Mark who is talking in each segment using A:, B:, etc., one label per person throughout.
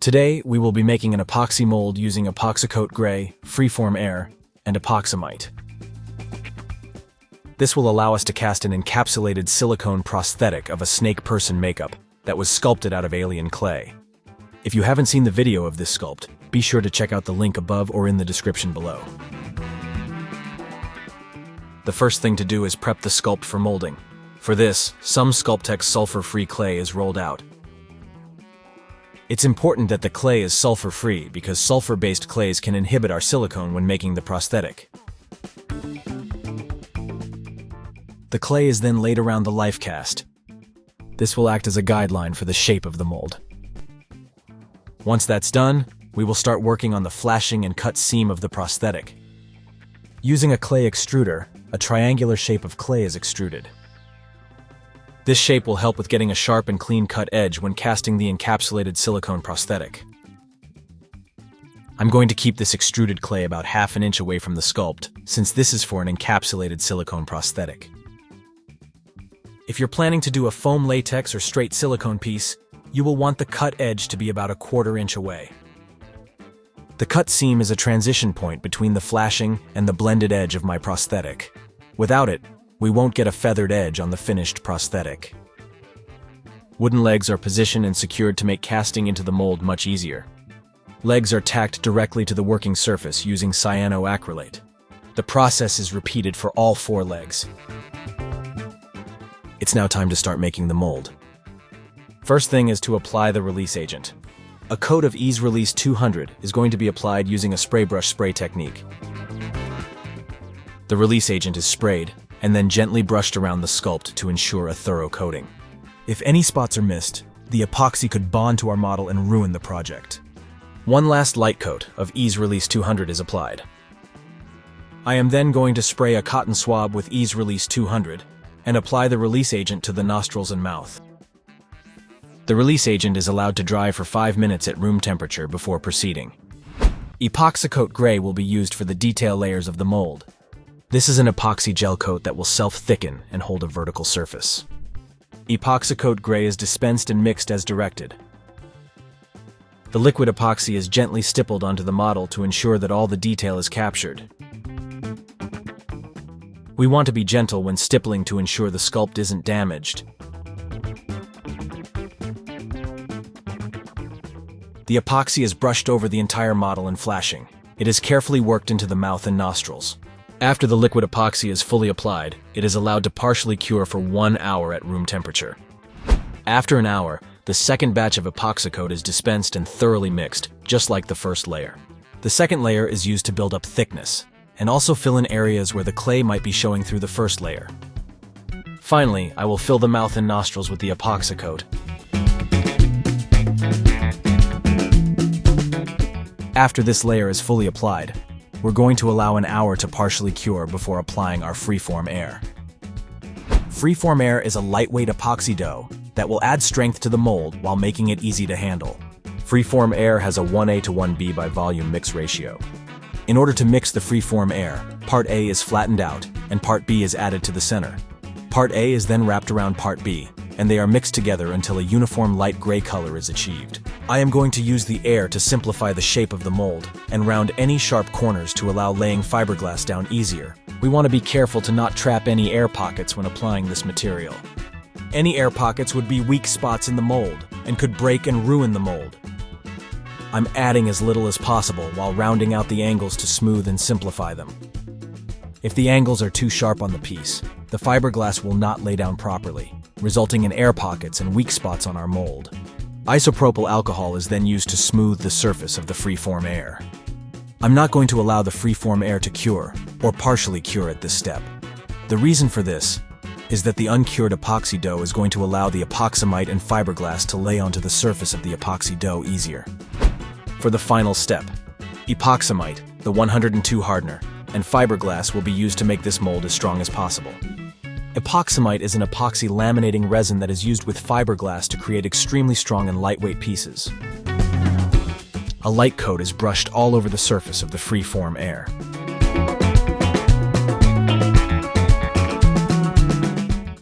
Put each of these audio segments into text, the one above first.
A: Today, we will be making an epoxy mold using EpoxAcoat Gray, Freeform Air, and EpoxAmite. This will allow us to cast an encapsulated silicone prosthetic of a snake person makeup that was sculpted out of alien clay. If you haven't seen the video of this sculpt, be sure to check out the link above or in the description below. The first thing to do is prep the sculpt for molding. For this, some Sculptex sulfur-free clay is rolled out. It's important that the clay is sulfur-free because sulfur-based clays can inhibit our silicone when making the prosthetic. The clay is then laid around the life cast. This will act as a guideline for the shape of the mold. Once that's done, we will start working on the flashing and cut seam of the prosthetic. Using a clay extruder, a triangular shape of clay is extruded. This shape will help with getting a sharp and clean-cut edge when casting the encapsulated silicone prosthetic. I'm going to keep this extruded clay about half an inch away from the sculpt, since this is for an encapsulated silicone prosthetic. If you're planning to do a foam latex or straight silicone piece, you will want the cut edge to be about a 1/4 inch away. The cut seam is a transition point between the flashing and the blended edge of my prosthetic. Without it, we won't get a feathered edge on the finished prosthetic. Wooden legs are positioned and secured to make casting into the mold much easier. Legs are tacked directly to the working surface using cyanoacrylate. The process is repeated for all 4 legs. It's now time to start making the mold. First thing is to apply the release agent. A coat of Ease Release 200 is going to be applied using a spray brush spray technique. The release agent is sprayed and then gently brushed around the sculpt to ensure a thorough coating. If any spots are missed, the epoxy could bond to our model and ruin the project. One last light coat of Ease Release 200 is applied. I am then going to spray a cotton swab with Ease Release 200 and apply the release agent to the nostrils and mouth. The release agent is allowed to dry for 5 minutes at room temperature before proceeding. EpoxAcoat Gray will be used for the detail layers of the mold. This is an epoxy gel coat that will self-thicken and hold a vertical surface. EpoxAcoat Gray is dispensed and mixed as directed. The liquid epoxy is gently stippled onto the model to ensure that all the detail is captured. We want to be gentle when stippling to ensure the sculpt isn't damaged. The epoxy is brushed over the entire model and flashing. It is carefully worked into the mouth and nostrils. After the liquid epoxy is fully applied, it is allowed to partially cure for 1 hour at room temperature. After an hour, the second batch of EpoxAcoat is dispensed and thoroughly mixed, just like the first layer. The second layer is used to build up thickness, and also fill in areas where the clay might be showing through the first layer. Finally, I will fill the mouth and nostrils with the EpoxAcoat. After this layer is fully applied, we're going to allow an hour to partially cure before applying our Freeform Air. Freeform Air is a lightweight epoxy dough that will add strength to the mold while making it easy to handle. Freeform Air has a 1A to 1B by volume mix ratio. In order to mix the Freeform Air, Part A is flattened out and Part B is added to the center. Part A is then wrapped around Part B, and they are mixed together until a uniform light gray color is achieved. I am going to use the air to simplify the shape of the mold and round any sharp corners to allow laying fiberglass down easier. We want to be careful to not trap any air pockets when applying this material. Any air pockets would be weak spots in the mold and could break and ruin the mold. I'm adding as little as possible while rounding out the angles to smooth and simplify them. If the angles are too sharp on the piece, the fiberglass will not lay down properly, resulting in air pockets and weak spots on our mold. Isopropyl alcohol is then used to smooth the surface of the Freeform Air. I'm not going to allow the Freeform Air to cure, or partially cure at this step. The reason for this is that the uncured epoxy dough is going to allow the EpoxAmite and fiberglass to lay onto the surface of the epoxy dough easier. For the final step, EpoxAmite, the 102 hardener, and fiberglass will be used to make this mold as strong as possible. EpoxAmite is an epoxy laminating resin that is used with fiberglass to create extremely strong and lightweight pieces. A light coat is brushed all over the surface of the Freeform Air.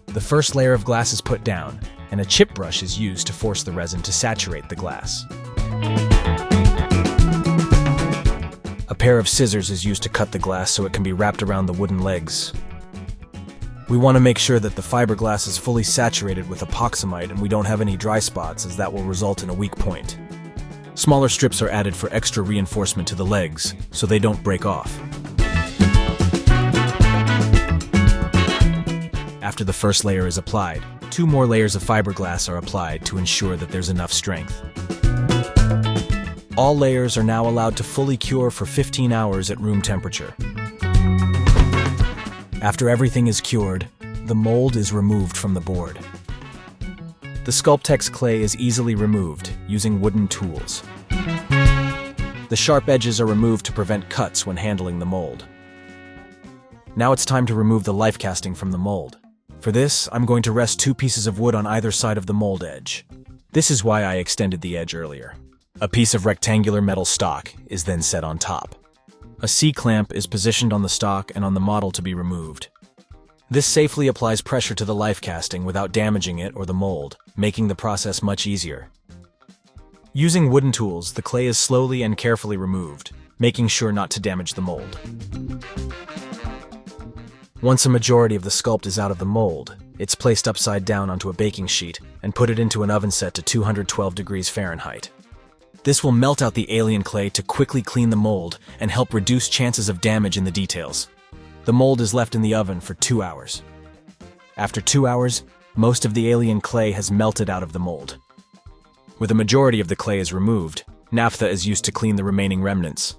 A: The first layer of glass is put down, and a chip brush is used to force the resin to saturate the glass. A pair of scissors is used to cut the glass so it can be wrapped around the wooden legs. We want to make sure that the fiberglass is fully saturated with EpoxAmite and we don't have any dry spots, as that will result in a weak point. Smaller strips are added for extra reinforcement to the legs, so they don't break off. After the first layer is applied, 2 more layers of fiberglass are applied to ensure that there's enough strength. All layers are now allowed to fully cure for 15 hours at room temperature. After everything is cured, the mold is removed from the board. The Sculptex clay is easily removed using wooden tools. The sharp edges are removed to prevent cuts when handling the mold. Now it's time to remove the life casting from the mold. For this, I'm going to rest 2 pieces of wood on either side of the mold edge. This is why I extended the edge earlier. A piece of rectangular metal stock is then set on top. A C-clamp is positioned on the stock and on the model to be removed. This safely applies pressure to the life casting without damaging it or the mold, making the process much easier. Using wooden tools, the clay is slowly and carefully removed, making sure not to damage the mold. Once a majority of the sculpt is out of the mold, it's placed upside down onto a baking sheet and put it into an oven set to 212 degrees Fahrenheit. This will melt out the alien clay to quickly clean the mold and help reduce chances of damage in the details. The mold is left in the oven for 2 hours. After 2 hours, most of the alien clay has melted out of the mold. Where the majority of the clay is removed, naphtha is used to clean the remaining remnants.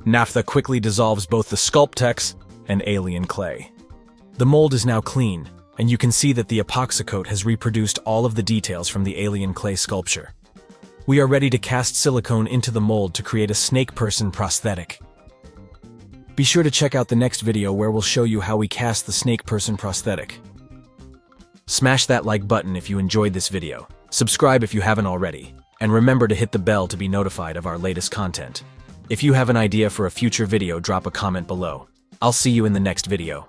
A: Naphtha quickly dissolves both the Sculptex and alien clay. The mold is now clean, and you can see that the EpoxAcoat has reproduced all of the details from the alien clay sculpture. We are ready to cast silicone into the mold to create a snake person prosthetic. Be sure to check out the next video where we'll show you how we cast the snake person prosthetic. Smash that like button if you enjoyed this video, subscribe if you haven't already, and remember to hit the bell to be notified of our latest content. If you have an idea for a future video, drop a comment below. I'll see you in the next video.